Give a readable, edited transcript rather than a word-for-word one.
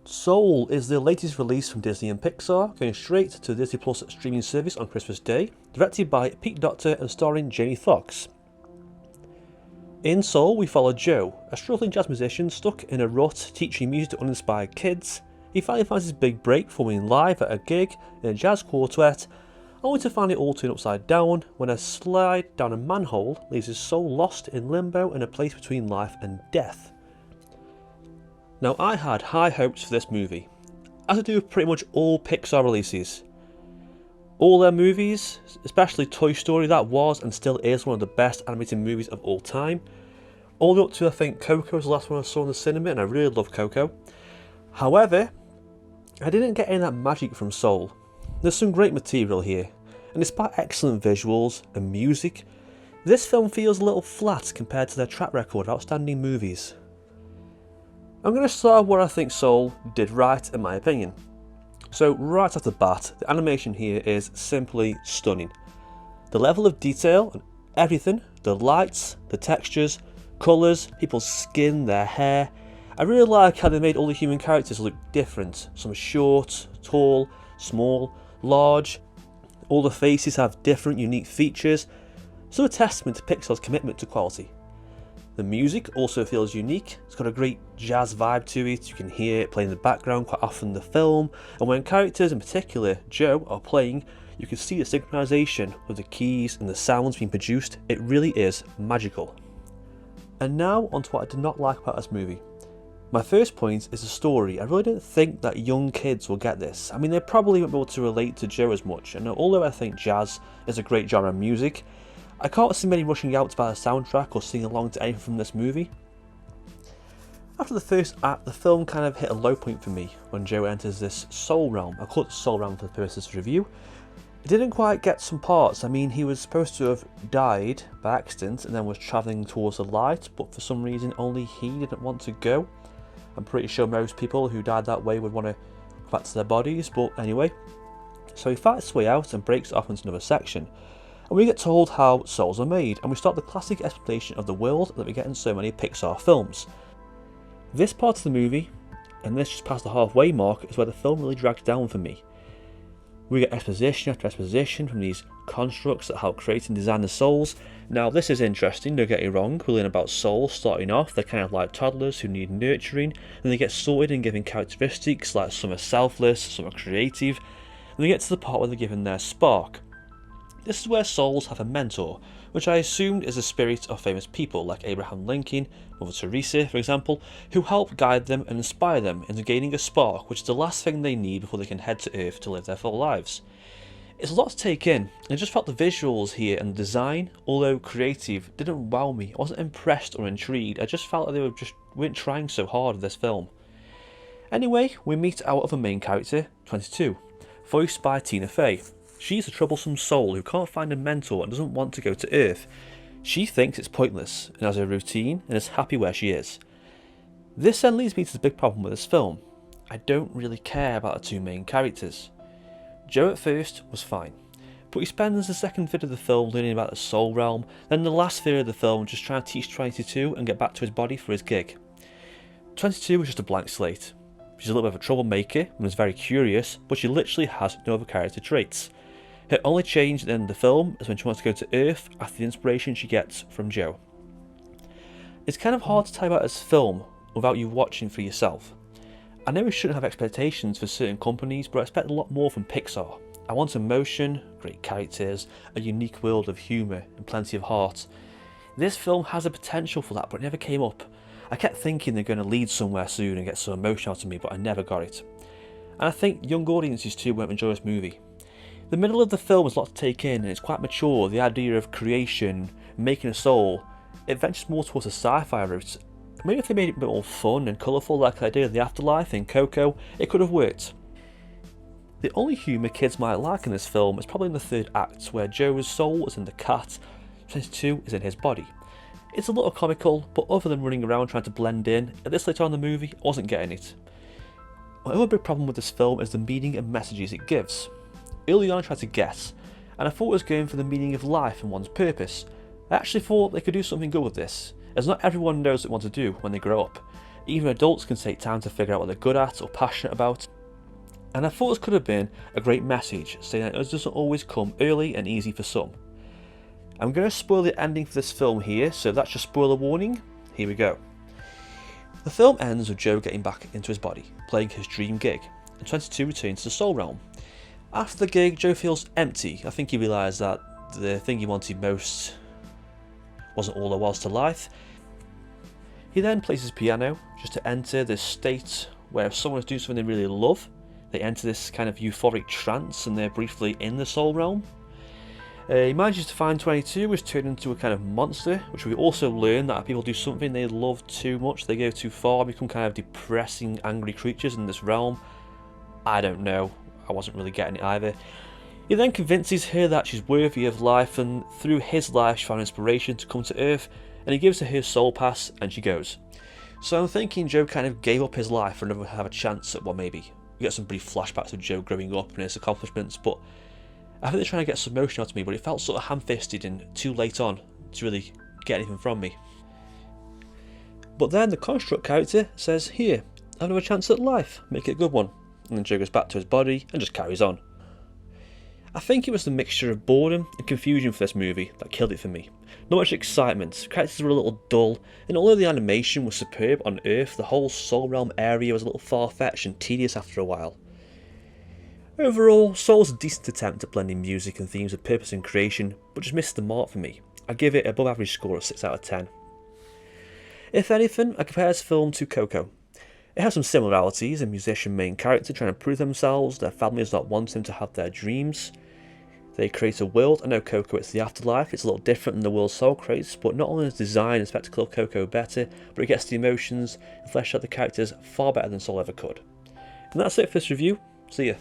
Soul is the latest release from Disney and Pixar, going straight to the Disney Plus streaming service on Christmas Day, directed by Pete Docter and starring Jamie Foxx. In Soul, we follow Joe, a struggling jazz musician stuck in a rut teaching music to uninspired kids. He finally finds his big break performing live at a gig in a jazz quartet, only to find it all turn upside down when a slide down a manhole leaves his soul lost in limbo in a place between life and death. Now, I had high hopes for this movie, as I do with pretty much all Pixar releases. All their movies, especially Toy Story, that was and still is one of the best animated movies of all time. All the way up to, I think, Coco was the last one I saw in the cinema, and I really love Coco. However, I didn't get any of that magic from Soul. There's some great material here, and despite excellent visuals and music, this film feels a little flat compared to their track record of outstanding movies. I'm going to start with what I think Soul did right in my opinion. So right off the bat, the animation here is simply stunning. The level of detail and everything, the lights, the textures, colours, people's skin, their hair. I really like how they made all the human characters look different. Some are short, tall, small, large. All the faces have different unique features. So a testament to Pixar's commitment to quality. The music also feels unique. It's got a great jazz vibe to it. You can hear it playing in the background quite often in the film, and when characters, in particular Joe, are playing, you can see the synchronization with the keys and the sounds being produced. It really is magical. And now onto what I did not like about this movie. My first point is the story. I really didn't think that young kids will get this. I mean, they probably won't be able to relate to Joe as much, and although I think jazz is a great genre of music, I can't see many rushing out to buy the soundtrack or sing along to anything from this movie. After the first act, the film kind of hit a low point for me when Joe enters this soul realm. I call it the soul realm for the purposes of review. It didn't quite get some parts. I mean, he was supposed to have died by accident and then was travelling towards the light, but for some reason only he didn't want to go. I'm pretty sure most people who died that way would want to go back to their bodies, but anyway. So he fights his way out and breaks off into another section. And we get told how souls are made, and we start the classic explanation of the world that we get in so many Pixar films. This part of the movie, and this just past the halfway mark, is where the film really drags down for me. We get exposition after exposition from these constructs that help create and design the souls. Now this is interesting, don't get me wrong, we learn about souls starting off, they're kind of like toddlers who need nurturing, and they get sorted and given characteristics like some are selfless, some are creative, and they get to the part where they're given their spark. This is where souls have a mentor, which I assumed is the spirit of famous people like Abraham Lincoln, Mother Teresa for example, who help guide them and inspire them into gaining a spark, which is the last thing they need before they can head to Earth to live their full lives. It's a lot to take in, and I just felt the visuals here and the design, although creative, didn't wow me. I wasn't impressed or intrigued, I just felt like they weren't trying so hard with this film. Anyway, we meet our other main character, 22, voiced by Tina Fey. She's a troublesome soul who can't find a mentor and doesn't want to go to Earth. She thinks it's pointless and has a routine and is happy where she is. This then leads me to the big problem with this film. I don't really care about the two main characters. Joe at first was fine, but he spends the second third of the film learning about the soul realm, then the last third of the film just trying to teach 22 and get back to his body for his gig. 22 is just a blank slate. She's a little bit of a troublemaker and is very curious, but she literally has no other character traits. Her only change at the end of the film is when she wants to go to Earth after the inspiration she gets from Joe. It's kind of hard to tell about this film without you watching for yourself. I know we shouldn't have expectations for certain companies, but I expect a lot more from Pixar. I want emotion, great characters, a unique world of humour and plenty of heart. This film has a potential for that, but it never came up. I kept thinking they're going to lead somewhere soon and get some emotion out of me, but I never got it. And I think young audiences too won't enjoy this movie. The middle of the film is a lot to take in and it's quite mature. The idea of creation, making a soul, it ventures more towards a sci-fi route. Maybe if they made it a bit more fun and colourful like the idea of the afterlife in Coco, it could have worked. The only humour kids might like in this film is probably in the third act, where Joe's soul is in the cat, 22 is in his body. It's a little comical, but other than running around trying to blend in, at this late on in the movie, I wasn't getting it. My other big problem with this film is the meaning and messages it gives. Early on I tried to guess, and I thought it was going for the meaning of life and one's purpose. I actually thought they could do something good with this, as not everyone knows what they want to do when they grow up. Even adults can take time to figure out what they're good at or passionate about. And I thought this could have been a great message, saying that it doesn't always come early and easy for some. I'm going to spoil the ending for this film here, so that's your spoiler warning. Here we go. The film ends with Joe getting back into his body, playing his dream gig, and 22 returns to the soul realm. After the gig, Joe feels empty. I think he realised that the thing he wanted most wasn't all there was to life. He then plays his piano just to enter this state where if someone is doing something they really love, they enter this kind of euphoric trance and they're briefly in the soul realm. He manages to find 22, is turned into a kind of monster, which we also learn that if people do something they love too much, they go too far, become kind of depressing, angry creatures in this realm. I don't know, I wasn't really getting it either. He then convinces her that she's worthy of life, and through his life she found inspiration to come to Earth, and he gives her his soul pass and she goes. So I'm thinking Joe kind of gave up his life for another to have a chance at what maybe. We get some brief flashbacks of Joe growing up and his accomplishments, but I think they're trying to get some emotion out of me, but it felt sort of ham-fisted and too late on to really get anything from me. But then the construct character says, here, have another chance at life, make it a good one. And then Joe goes back to his body and just carries on. I think it was the mixture of boredom and confusion for this movie that killed it for me. Not much excitement, characters were a little dull, and although the animation was superb on Earth, the whole Soul Realm area was a little far-fetched and tedious after a while. Overall, Soul was a decent attempt at blending music and themes with purpose and creation, but just missed the mark for me. I give it an above average score of 6 out of 10. If anything, I compare this film to Coco. It has some similarities, a musician main character trying to prove themselves, their family does not want them to have their dreams. They create a world. I know Coco, it's the afterlife, it's a little different than the world Soul creates, but not only is the design and spectacle of Coco better, but it gets the emotions and flesh out the characters far better than Soul ever could. And that's it for this review. See ya.